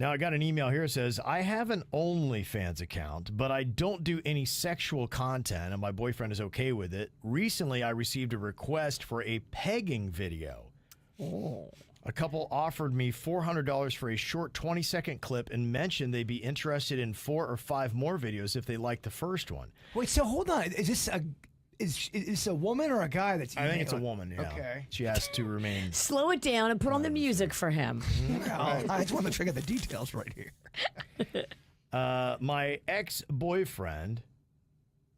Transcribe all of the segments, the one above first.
Now, I got an email here that says, I have an OnlyFans account, but I don't do any sexual content, and my boyfriend is okay with it. Recently, I received a request for a pegging video. Oh. A couple offered me $400 for a short 20-second clip and mentioned they'd be interested in 4 or 5 more videos if they liked the first one. Wait, so hold on. Is this a woman or a guy that's I think it's a woman, yeah. Okay. She has to remain. Slow it down and put on the music for him. Well, I just want to make sure I got the details right here. My ex-boyfriend.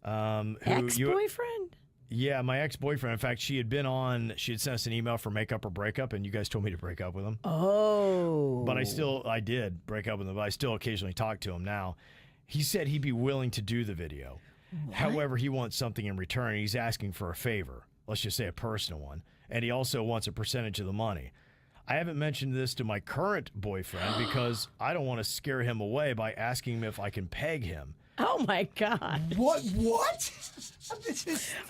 Ex-boyfriend? Yeah, my ex-boyfriend. In fact, she had sent us an email for makeup or breakup, and you guys told me to break up with him. Oh. But I did break up with him, but I still occasionally talk to him now. He said he'd be willing to do the video. What? However, he wants something in return. He's asking for a favor. Let's just say a personal one. And he also wants a percentage of the money. I haven't mentioned this to my current boyfriend because I don't want to scare him away by asking him if I can peg him. Oh, my God. What?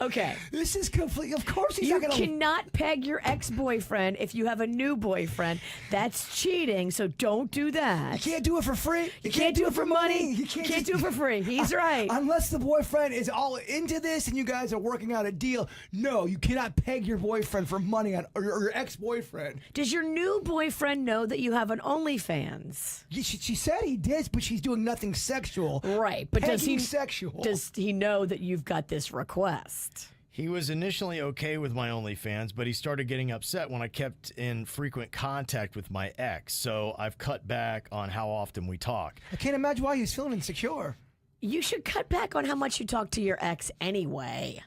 Okay. This is complete. Of course he's You not going to. cannot peg your ex-boyfriend if you have a new boyfriend. That's cheating, so don't do that. You can't do it for free. You can't do it for money. You can't do it for free. He's right. Unless the boyfriend is all into this and you guys are working out a deal. No, you cannot peg your boyfriend for money or your ex-boyfriend. Does your new boyfriend know that you have an OnlyFans? She said he did, but she's doing nothing sexual. Right, but does he know that you've got this request? He was initially okay with my OnlyFans, but he started getting upset when I kept in frequent contact with my ex. So I've cut back on how often we talk. I can't imagine why he's feeling insecure. You should cut back on how much you talk to your ex anyway.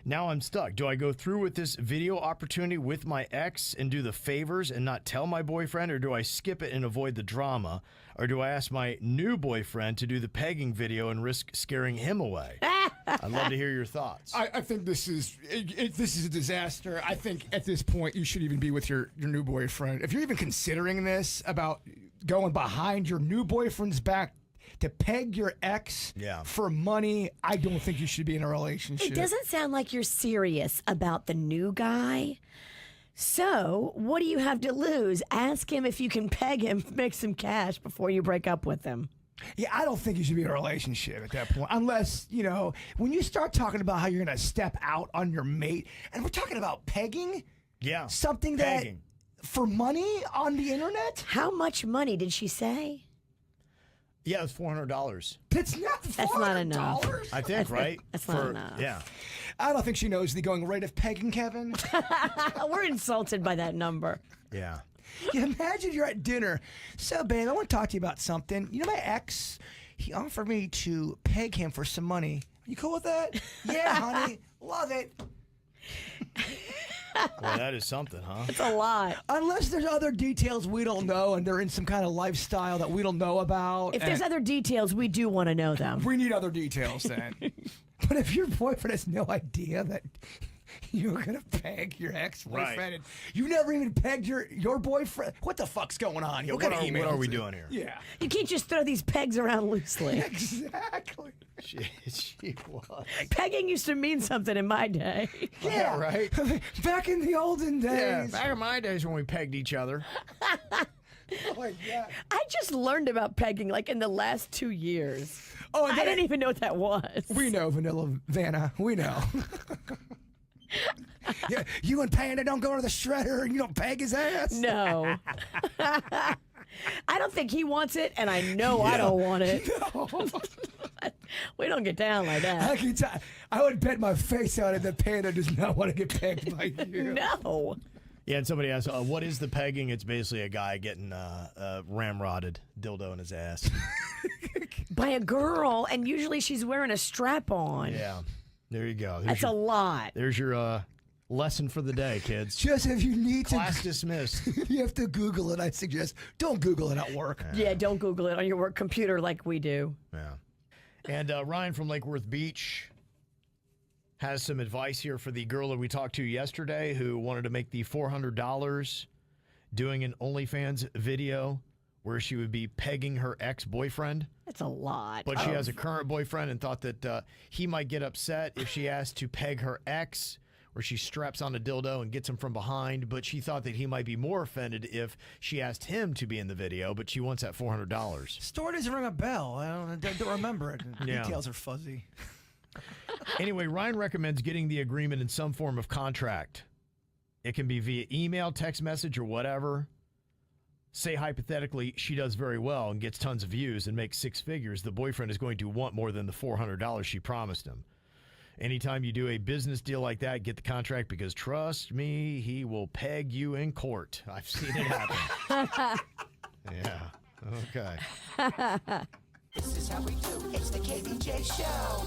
Now I'm stuck. Do I go through with this video opportunity with my ex and do the favors and not tell my boyfriend, or do I skip it and avoid the drama? Or do I ask my new boyfriend to do the pegging video and risk scaring him away? I'd love to hear your thoughts. I think this is a disaster. I think at this point you should even be with your new boyfriend. If you're even considering this about going behind your new boyfriend's back to peg your ex for money, I don't think you should be in a relationship. It doesn't sound like you're serious about the new guy. So, what do you have to lose? Ask him if you can peg him, make some cash before you break up with him. Yeah, I don't think you should be in a relationship at that point. Unless, when you start talking about how you're going to step out on your mate, and we're talking about pegging. Yeah. Something pegging. that, for money on the internet? How much money did she say? Yeah, it's $400. That's not $400. That's not enough. I think, right? That's not enough. Yeah. I don't think she knows the going rate of pegging, Kevin. We're insulted by that number. Yeah. Yeah, imagine you're at dinner. So, babe, I want to talk to you about something. You know my ex? He offered me to peg him for some money. Are you cool with that? Yeah, honey. Love it. Well, that is something, huh? It's a lot. Unless there's other details we don't know and they're in some kind of lifestyle that we don't know about. If there's other details, we do want to know them. We need other details then. But if your boyfriend has no idea that you're going to peg your ex-boyfriend and you never even pegged your boefriend, what the fuck's going on here? What are we doing here? Yeah. You can't just throw these pegs around loosely. Exactly. She was. Pegging used to mean something in my day. Yeah, right? Back in the olden days. Yeah, back in my days when we pegged each other. Oh my God. I just learned about pegging like in the last 2 years. Oh, I didn't even know what that was. We know, Vanilla Vanna. We know. Yeah, you and Panda don't go to the shredder and you don't peg his ass. No. I don't think he wants it, and I know I don't want it. No. We don't get down like that. I would bet my face on it that Panda does not want to get pegged by you. No. Yeah, and somebody asked, what is the pegging? It's basically a guy getting ramrodded dildo in his ass. By a girl, and usually she's wearing a strap on. Yeah. There you go. That's a lot. There's your lesson for the day, kids. Just if you need Class dismissed. You have to Google it, I suggest. Don't Google it at work. Yeah, don't Google it on your work computer like we do. Yeah. And Ryan from Lake Worth Beach has some advice here for the girl that we talked to yesterday who wanted to make the $400 doing an OnlyFans video where she would be pegging her ex-boyfriend. That's a lot. But she has a current boyfriend and thought that he might get upset if she asked to peg her ex, where she straps on a dildo and gets him from behind, but she thought that he might be more offended if she asked him to be in the video, but she wants that $400. Story doesn't ring a bell. I don't remember it. Yeah. Details are fuzzy. Anyway, Ryan recommends getting the agreement in some form of contract. It can be via email, text message, or whatever. Say hypothetically she does very well and gets tons of views and makes six figures. The boyfriend is going to want more than the $400 she promised him. Anytime you do a business deal like that, get the contract because trust me, he will peg you in court. I've seen it happen. Yeah. Okay. This is how we do. It's the KBJ Show.